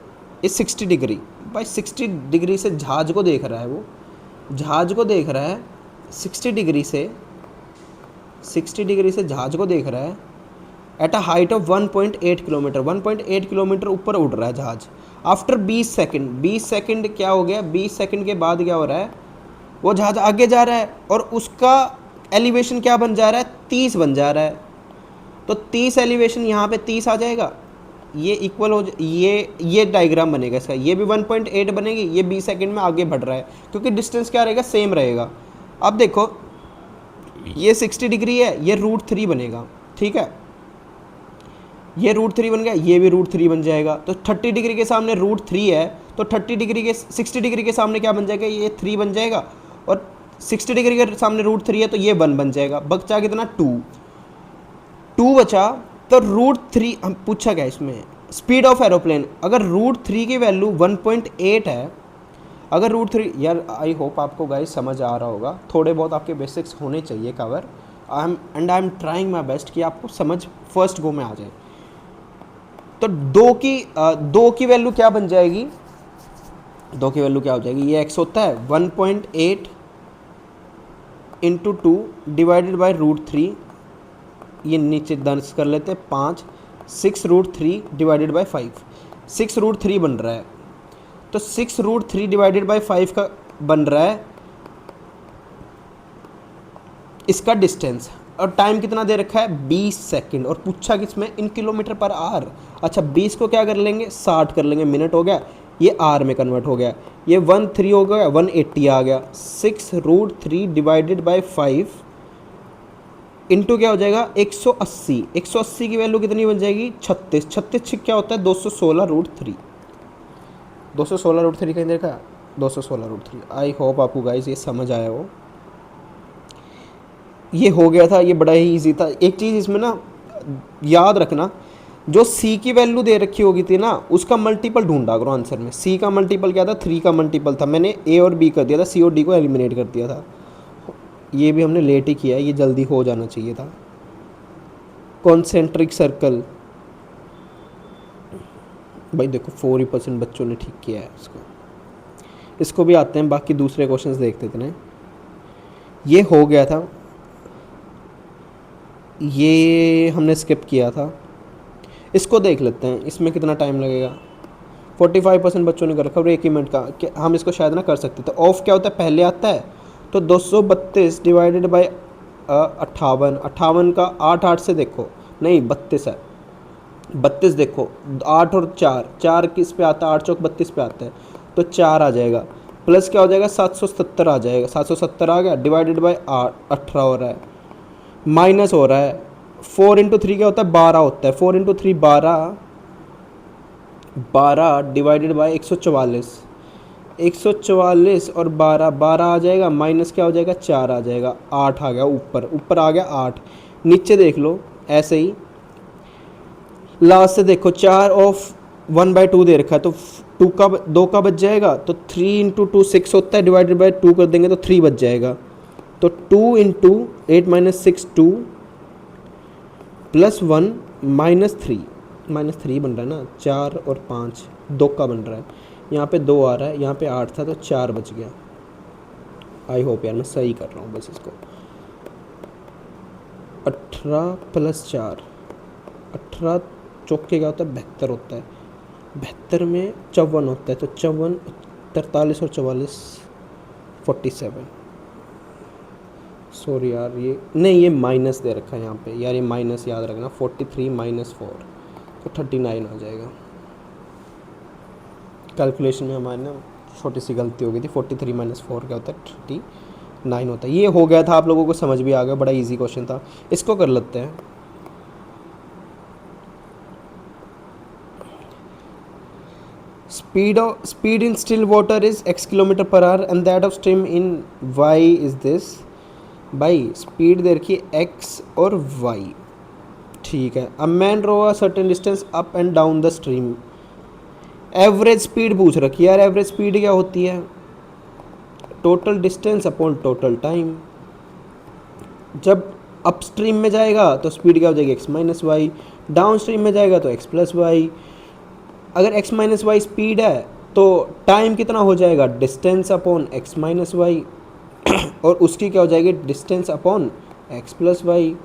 इज 60 डिग्री। भाई 60 डिग्री से जहाज को देख रहा है, वो जहाज को देख रहा है 60 डिग्री से, 60 डिग्री से जहाज को देख रहा है at a height of 1.8 kilometre, 1.8 kilometre ऊपर उड़ रहा है जहाज। आफ्टर 20 सेकंड, 20 सेकंड क्या हो गया, 20 सेकंड के बाद क्या हो रहा है, वो जहाज आगे जा रहा है और उसका एलिवेशन क्या बन जा रहा है, 30 बन जा रहा है। तो 30 एलिवेशन यहाँ पे 30 आ जाएगा, ये इक्वल हो ये डायग्राम बनेगा इसका, ये भी 1.8 बनेगी, ये 20 सेकंड में आगे बढ़ रहा है क्योंकि डिस्टेंस क्या रहेगा, सेम रहेगा। अब देखो ये 60 डिग्री है, ये √3 बनेगा, ठीक है, ये √3 बन गया, ये भी √3 बन जाएगा। तो 30 डिग्री के सामने √3 है, तो 30 डिग्री के 60 डिग्री के सामने क्या बन जाएगा, ये 3 बन जाएगा, और 60 डिग्री के सामने √3 है तो ये 1 बन जाएगा। बचा कितना, 2 बचा। तो √3 हम पूछा क्या इसमें, स्पीड ऑफ एरोप्लेन। अगर √3 की वैल्यू 1.8 है, अगर √3, यार आई होप आपको गाइस समझ आ रहा होगा, थोड़े बहुत आपके बेसिक्स होने चाहिए cover. I am trying my best कि आपको समझ फर्स्ट गो में आ जाए। तो दो की वैल्यू क्या बन जाएगी, 2 की वैल्यू क्या हो जाएगी, ये x होता है 1.8 इंटू 2 डिवाइडेड बाई √3, ये नीचे दर्ज कर लेते हैं 5, 6 √3 डिवाइडेड बाई 5, 6 √3 बन रहा है। तो 6 √3 डिवाइडेड बाई 5 का बन रहा है इसका डिस्टेंस, और टाइम कितना दे रखा है, 20 सेकंड, और पूछा किसमें, इन किलोमीटर पर आवर। अच्छा 20 को क्या कर लेंगे, 60 कर लेंगे, मिनट हो गया, ये आर में कन्वर्ट हो गया, ये 13 हो गया, 180 आ गया। 6 √3 डिवाइडेड बाई 5 इंटू क्या हो जाएगा, 180, 180 की वैल्यू कितनी बन जाएगी, 36, 36 क्या होता है, 216 √3, 216 √3 कहीं देखा, 216 √3। आई होप आपको गाइस ये समझ आया हो। ये हो गया था, ये बड़ा ही इजी था। एक चीज़ इसमें ना याद रखना, जो सी की वैल्यू दे रखी होगी थी ना, उसका मल्टीपल ढूंढा करो आंसर में। सी का मल्टीपल क्या था, 3 का मल्टीपल था, मैंने ए और बी कर दिया था, सी और डी को एलिमिनेट कर दिया था। ये भी हमने लेट ही किया है, ये जल्दी हो जाना चाहिए था। कॉन्सेंट्रिक सर्कल, भाई देखो 4% बच्चों ने ठीक किया है इसको भी आते हैं। बाकी दूसरे क्वेश्चंस देखते थे। ये हो गया था, ये हमने स्किप किया था। इसको देख लेते हैं, इसमें कितना टाइम लगेगा। 45% बच्चों ने कर रखा, और 1 ही मिनट का, हम इसको शायद ना कर सकते। तो ऑफ क्या होता है, पहले आता है, तो 232 डिवाइडेड बाई 58, 58 का 8 से देखो, नहीं 32 है, 32 देखो, 8 और 4, 4 किस पे आता है, 8 चौक 32 पे आता है, तो 4 आ जाएगा, प्लस क्या हो जाएगा, 770 आ जाएगा, 770 आ गया, डिवाइडेड बाई 18 हो रहा है, माइनस हो रहा है, 4 इंटू 3 क्या होता है, 12 होता है, 4 इंटू 3 12, 12 डिवाइडेड बाई 144, 144 और 12, 12 आ जाएगा, माइनस क्या हो जाएगा, 4 आ जाएगा, 8 आ गया, ऊपर आ गया 8, नीचे देख लो ऐसे ही। लास्ट से देखो, 4 ऑफ 1/2 दे रखा है, तो 2 का बच जाएगा, तो 3 इंटू 2 6 होता है, डिवाइडेड बाई 2 कर देंगे तो 3 बच जाएगा। तो 2 इंटू 8 - 6 2 प्लस 1 -3 बन रहा है ना, 4 और 5 2 का बन रहा है, यहाँ पे 2 आ रहा है, यहाँ पे 8 था तो 4 बच गया। आई होप यार मैं सही कर रहा हूँ बस इसको। 18 + 4, 18 चौके क्या होता है, 72 होता है, 72 में 54 होता है, तो 54, 43 और 44 47, सॉरी यार, ये नहीं, ये माइनस दे रखा है यहाँ पे यार, ये माइनस याद रखना, 43 माइनस 4 तो 39 आ जाएगा। कैलकुलेशन में हमारे ना छोटी सी गलती हो गई थी, 43 माइनस 4 क्या होता है, 39 होता है। ये हो गया था, आप लोगों को समझ भी आ गया, बड़ा इजी क्वेश्चन था। इसको कर लेते हैं। Speed in still water is x kilometre per hour and that of stream in y is this। भाई स्पीड दे रखी है x और y, ठीक है। A man row a certain distance up and down the stream. Average speed पूछ रखी है यार, एवरेज स्पीड क्या होती है, total distance upon total time. जब अप स्ट्रीम में जाएगा तो स्पीड क्या हो जाएगी, x minus y, downstream में जाएगा तो x प्लस वाई। अगर x माइनस वाई स्पीड है तो टाइम कितना हो जाएगा, distance upon x minus y और उसकी क्या हो जाएगी, distance upon x plus y.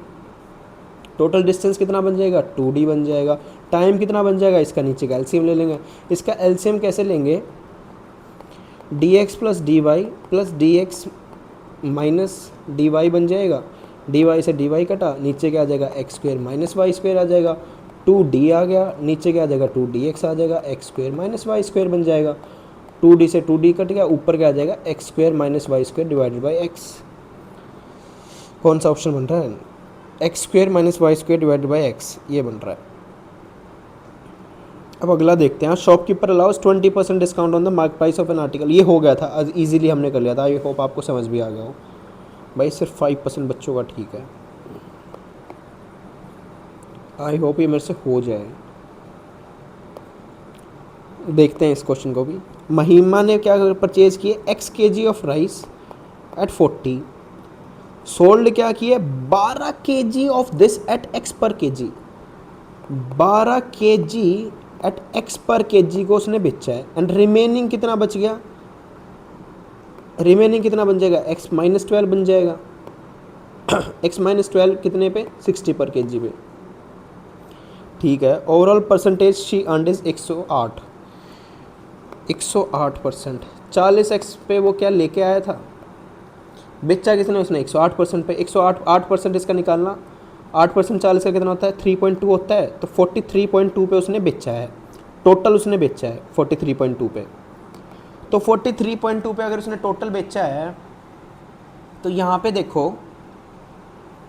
Total distance कितना बन जाएगा, 2d बन जाएगा। टाइम कितना बन जाएगा, इसका नीचे का एलसीएम ले लेंगे। इसका एलसीएम कैसे लेंगे, dx plus d y plus d x minus d y बन जाएगा। डी वाई से डी वाई कटा, नीचे क्या आ जाएगा, x square minus y square आ जाएगा। 2d आ गया, नीचे क्या आ जाएगा, 2dx आ जाएगा, x square minus y square बन जाएगा। 2d से 2d कट गया, ऊपर क्या आ जाएगा, x square minus y square divided by x. कौन सा ऑप्शन बन रहा है, x square minus y square divided by x, ये बन रहा है। अब अगला देखते हैं, shopkeeper allows 20% discount on the mark price of an article. ये हो गया था, आज ईजिली हमने कर लिया था। आई होप आपको समझ भी आ गया हो। भाई सिर्फ 5% बच्चों का ठीक है, आई होप ये मेरे से हो जाए। देखते हैं इस क्वेश्चन को भी। महिमा ने क्या परचेज किए, x kg of rice at 40, sold क्या किए, 12 kg of this at x per kg। 12 kg at x per kg को उसने बेचा है एंड रिमेनिंग कितना बच गया, रिमेनिंग कितना बन जाएगा, x माइनस 12 बन जाएगा। x माइनस 12 कितने पे, 60 पर kg पे, ठीक है। Overall percentage she earned is 108, 108%। 40x पे वो क्या लेके आया था, बेचा किसने, उसने 108% पे। 108% इसका निकालना, 8% 40 का कितना होता है, 3.2 होता है। तो 43.2 पे उसने बेचा है, टोटल उसने बेचा है 43.2 पे। तो 43.2 पे अगर उसने टोटल बेचा है तो यहाँ पे देखो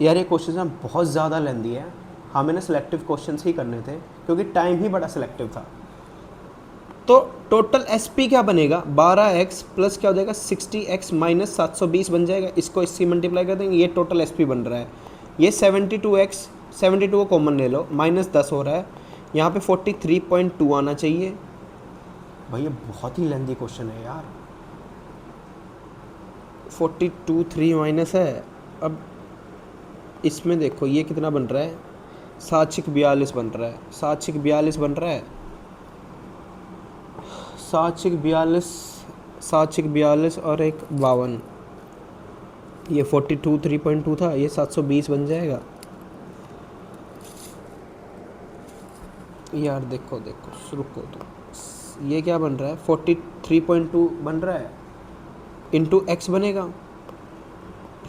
यार, ये क्वेश्चन ना बहुत ज़्यादा लेंदी है, हमें ना सिलेक्टिव क्वेश्चंस ही करने थे क्योंकि टाइम ही बड़ा सिलेक्टिव था। तो टोटल एसपी क्या बनेगा, 12x प्लस क्या हो जाएगा, 60x माइनस 720 बन जाएगा। इसको इससे मल्टीप्लाई कर देंगे, ये टोटल एसपी बन रहा है। ये 72x, 72 को कॉमन ले लो, माइनस 10 हो रहा है। यहाँ पे 43.2 आना चाहिए। भाई ये बहुत ही लेंदी क्वेश्चन है यार, 42 माइनस है। अब इसमें देखो ये कितना बन रहा है, 742 बन रहा है, 742 बन रहा है, 742 और एक 52, ये 42 3.2 था, ये 720 बन जाएगा। यार देखो रुको, तो ये क्या बन रहा है, 43.2 बन रहा है, इंटू एक्स बनेगा,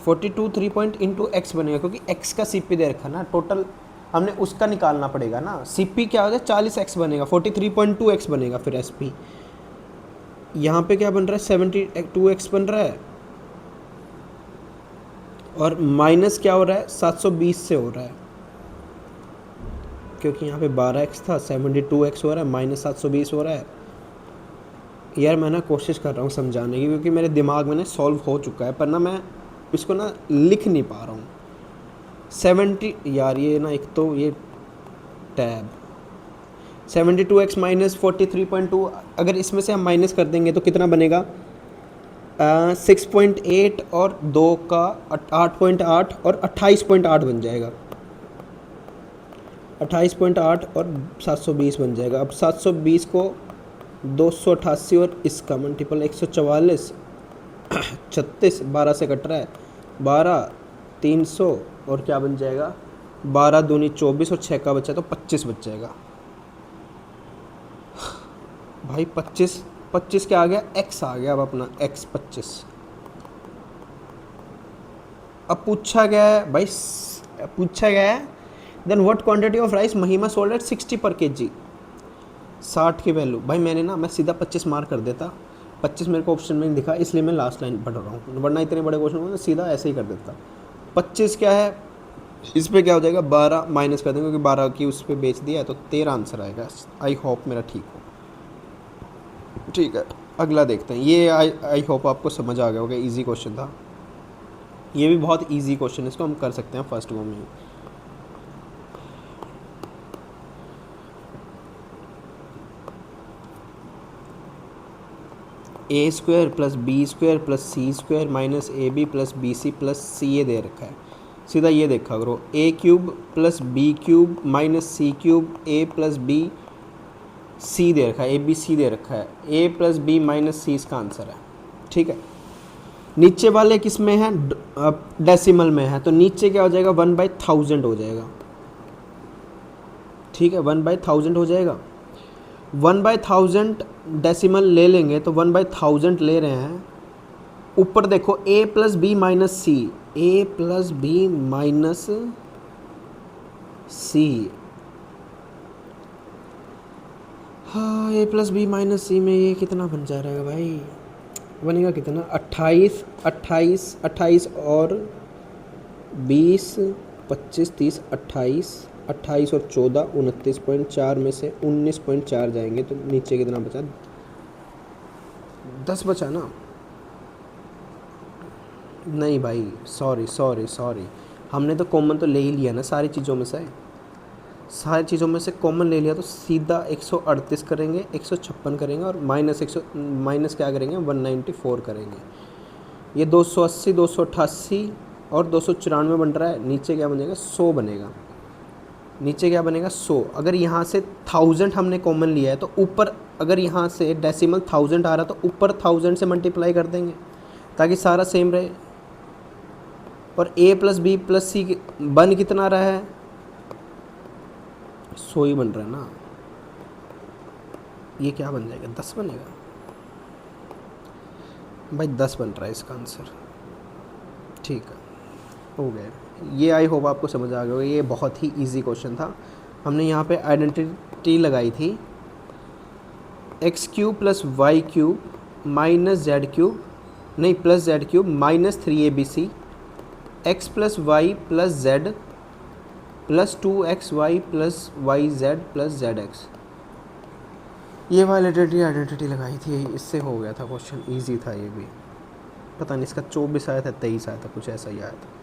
42 3 इंटू एक्स बनेगा, क्योंकि एक्स का सीपी दे रखा ना, टोटल हमने उसका निकालना पड़ेगा ना। सीपी क्या हो जाए, 40x बनेगा, 43.2x बनेगा। फिर एसपी यहाँ पे क्या बन रहा है, 72x बन रहा है, और माइनस क्या हो रहा है, 720 से हो रहा है, क्योंकि यहाँ पे 12x था, 72x हो रहा है, माइनस 720 हो रहा है। यार मैं ना कोशिश कर रहा हूँ समझाने की, क्योंकि मेरे दिमाग में ना सॉल्व हो चुका है, पर ना मैं इसको ना लिख नहीं पा रहा हूँ। 70 यार, ये ना एक तो ये टैब 72x माइनस 43.2, अगर इसमें से हम माइनस कर देंगे तो कितना बनेगा, 6.8 और 2 का 8.8 और 28.8 बन जाएगा, 28.8 और 720 बन जाएगा। अब 720 को 288 और इसका मल्टीपल 144, 36, 12 से कट रहा है, 12, 300 और क्या बन जाएगा, 12 दूनी 24 और 6 का बचा तो 25 बच जाएगा। भाई 25 क्या आ गया, x आ गया। अब अपना x 25, अब पूछा गया है भाई, पूछा गया है then what quantity of rice Mahima sold at 60 per KG, 60 की वैल्यू। भाई मैंने ना, मैं सीधा 25 मार्क कर देता, 25 मेरे को ऑप्शन में नहीं दिखा, इसलिए मैं लास्ट लाइन पढ़ रहा हूँ, वरना इतने बड़े क्वेश्चन को मैं सीधा ऐसे ही कर देता। 25 क्या है, इस पर क्या हो जाएगा, 12 माइनस कर देंगे क्योंकि 12 की उस पर बेच दिया है, तो 13 आंसर आएगा। आई होप मेरा ठीक हो। ठीक है, अगला देखते हैं। ये आई होप आपको समझ आ गया होगा, इजी क्वेश्चन था, ये भी बहुत इजी क्वेश्चन है, इसको हम कर सकते हैं फर्स्ट गो में। A square plus b square plus c square minus a b plus b c plus c ये दे रखा है। सीधा ये देखा करो, a cube plus b cube minus c cube a plus b c दे रखा है, ए बी सी दे रखा है, a plus b minus c इसका आंसर है। ठीक है, नीचे वाले किस में है, डेसिमल में है, तो नीचे क्या हो जाएगा, 1/1000 हो जाएगा। ठीक है, 1/1000 हो जाएगा। 1/1000 डेसिमल ले लेंगे तो 1/1000 ले रहे हैं। ऊपर देखो a plus b minus c, a plus b minus c, हाँ a plus b minus c में ये कितना बन जा रहा है भाई, बनेगा कितना, 28 28 28 और 20 25 30 28 28 और 14 29.4 में से 19.4 जाएंगे तो नीचे कितना बचा, 10 बचा ना। नहीं भाई, सॉरी सॉरी सॉरी, हमने तो कॉमन तो ले ही लिया ना सारी चीज़ों में से, सारी चीज़ों में से कॉमन ले लिया, तो सीधा 138 करेंगे, 156 करेंगे और माइनस क्या करेंगे, 194 करेंगे। ये 280 288 और 294 बन रहा है, नीचे क्या बनेगा, 100 बनेगा। नीचे क्या बनेगा, 100। अगर यहाँ से 1000 हमने कॉमन लिया है तो ऊपर, अगर यहाँ से डेसिमल 1000 आ रहा है तो ऊपर 1000 से मल्टीप्लाई कर देंगे ताकि सारा सेम रहे। और a प्लस बी प्लस सी बन कितना रहा है, 100 ही बन रहा है ना। ये क्या बन जाएगा, 10 बनेगा भाई, 10 बन रहा है इसका आंसर। ठीक है, हो गया। ये आई होप आपको समझ आ गया होगा, ये बहुत ही इजी क्वेश्चन था। हमने यहाँ पे आइडेंटिटी लगाई थी, x cube plus y cube minus z cube, नहीं plus z cube minus 3abc, x plus y plus z plus 2xy plus y z plus z x. ये वाली आइडेंटिटी लगाई थी, इससे हो गया था क्वेश्चन, इजी था ये भी। पता नहीं इसका 24 आया था 23 आया था, कुछ ऐसा ही आया था।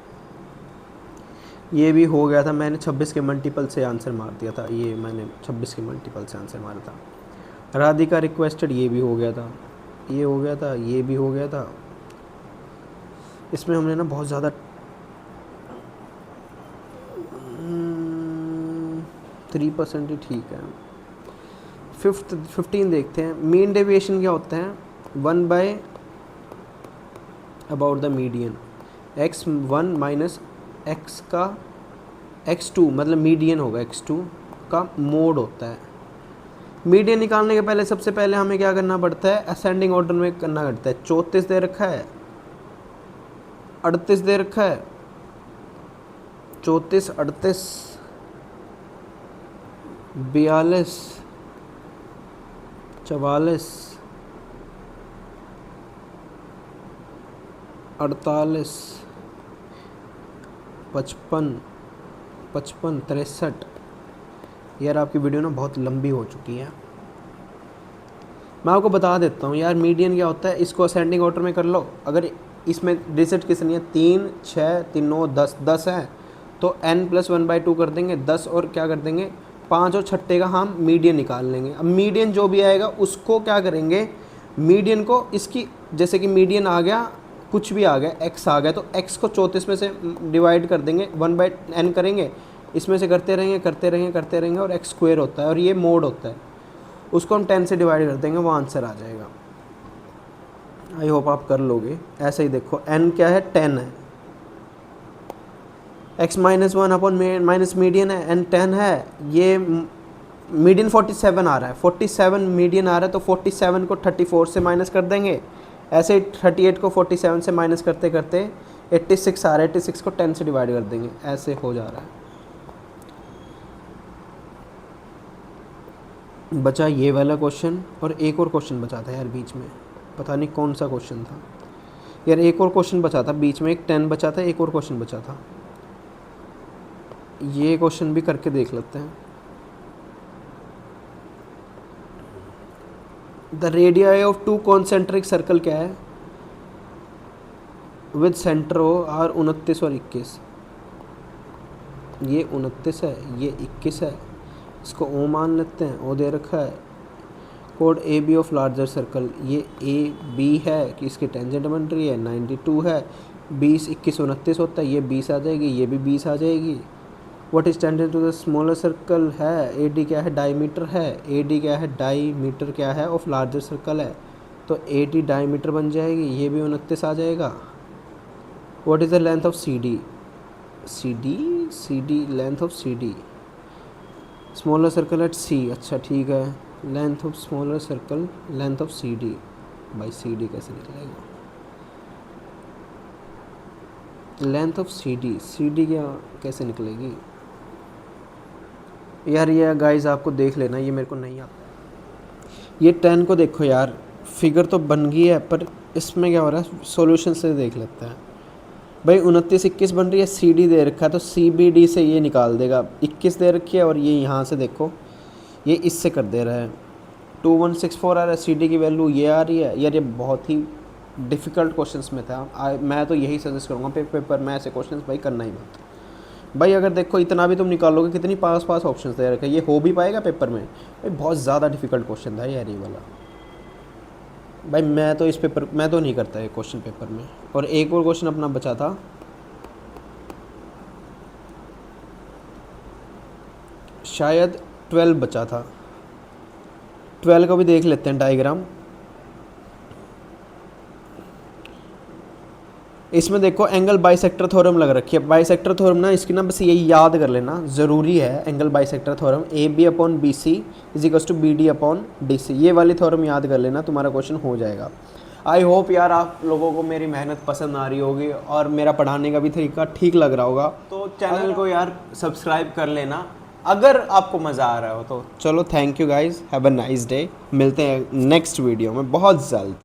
ये भी हो गया था, मैंने 26 के मल्टीपल से आंसर मार दिया था, ये मैंने 26 के मल्टीपल से आंसर मारा था। राधिका रिक्वेस्टेड, ये भी हो गया था, ये हो गया था, ये भी हो गया था। इसमें हमने ना बहुत ज़्यादा 3% ही ठीक है। 15 देखते हैं, मीन डेविएशन क्या होता है, 1 by about the median, x1 minus x का x2, मतलब मीडियन होगा x2 का मोड होता है। मीडियन निकालने के पहले सबसे पहले हमें क्या करना पड़ता है, असेंडिंग ऑर्डर में करना पड़ता है। 34 दे रखा है, 38 दे रखा है, 34 38 42 44 48 55 55 63। यार आपकी वीडियो ना बहुत लंबी हो चुकी है, मैं आपको बता देता हूँ यार। मीडियन क्या होता है, इसको असेंडिंग ऑर्डर में कर लो। अगर इसमें डिजिट कितनी है, 3 6 3 9 10 10 है तो n + 1/2 कर देंगे 10, और क्या कर देंगे 5 और छठे का हम मीडियन निकाल लेंगे। अब मीडियन जो भी आएगा उसको क्या करेंगे, मीडियन को इसकी, जैसे कि मीडियन आ गया, कुछ भी आ गया, x आ गया, तो x को 34 में से डिवाइड कर देंगे, 1/n करेंगे, इसमें से करते रहेंगे करते रहेंगे करते रहेंगे, और x स्क्वायर होता है और ये मोड होता है, उसको हम 10 से डिवाइड कर देंगे, वो आंसर आ जाएगा। आई होप आप कर लोगे। ऐसे ही देखो, n क्या है, 10 है, x minus 1 upon minus median है, n 10 है, ये मीडियन 47 आ रहा है, 47 मीडियन आ रहा है, तो 47 को 34 से माइनस कर देंगे, ऐसे ही 38 को 47 से माइनस करते करते 86 आ रहा है, 86 को 10 से डिवाइड कर देंगे, ऐसे हो जा रहा है। बचा ये वाला क्वेश्चन और एक और क्वेश्चन बचा था यार बीच में, पता नहीं कौन सा क्वेश्चन था यार। एक और क्वेश्चन बचा था बीच में, एक 10 बचा था, एक और क्वेश्चन बचा था। ये क्वेश्चन भी करके देख लेते हैं। The radii of to concentric circle क्या है विद सेंटर ओ आर 29 और 21। ये 29 है, ये 21 है, इसको ओ मान लेते हैं, ओ दे रखा है। कोड A B of larger circle, ये ए बी है कि इसकी टेंजेंट बन रही है, 92 है, 20 21 29 होता है, ये 20 आ जाएगी, ये भी 20 आ जाएगी। What is tangent to the smaller circle है, ए डी क्या है, डाईमीटर है, ए डी क्या है, डाईमीटर क्या है, ऑफ लार्जर सर्कल है, तो ए डी डाईमीटर बन जाएगी, ये भी 29 आ जाएगा। What is the length of C D, C D length of C D, smaller circle at C, अच्छा ठीक है, length of smaller circle, length of C D, by C D कैसे निकलेगा, लेंथ ऑफ सी डी क्या कैसे निकलेगी यार। ये गाइस आपको देख लेना, ये मेरे को नहीं आता। ये 10 को देखो यार, फिगर तो बन गई है पर इसमें क्या हो रहा है, सॉल्यूशन से देख लेते हैं। भाई 29 21 बन रही है, सी डी दे रखा है तो सी बी डी से ये निकाल देगा, 21 दे रखी है और ये यहाँ से देखो ये इससे कर दे रहा है, 2164 आ रहा है, सी डी की वैल्यू ये आ रही है। यार ये बहुत ही डिफ़िकल्ट क्वेश्चंस में था, मैं तो यही सजेस्ट करूँगा पेपर में ऐसे क्वेश्चंस भाई करना ही मत। भाई अगर देखो इतना भी तुम निकालोगे, कितनी पास ऑप्शंस दे रखे, ये हो भी पाएगा पेपर में भाई, बहुत ज़्यादा डिफ़िकल्ट क्वेश्चन था यार ये वाला। भाई मैं तो इस पेपर मैं तो नहीं करता ये क्वेश्चन पेपर में। और एक और क्वेश्चन अपना बचा था, शायद 12 बचा था, 12 को भी देख लेते हैं डायग्राम। इसमें देखो एंगल बाइसेक्टर थ्योरम लग रखी है। बाइसेक्टर थ्योरम ना, इसकी ना बस यही याद कर लेना, ज़रूरी है। Angle bisector theorem, A B upon B C is equals to B D upon D C, ये वाली थ्योरम याद कर लेना, तुम्हारा क्वेश्चन हो जाएगा। आई होप यार आप लोगों को मेरी मेहनत पसंद आ रही होगी और मेरा पढ़ाने का भी तरीका ठीक लग रहा होगा, तो चैनल को यार सब्सक्राइब कर लेना अगर आपको मज़ा आ रहा हो तो। चलो thank you guys, have a nice day, मिलते हैं नेक्स्ट वीडियो में बहुत जल्द।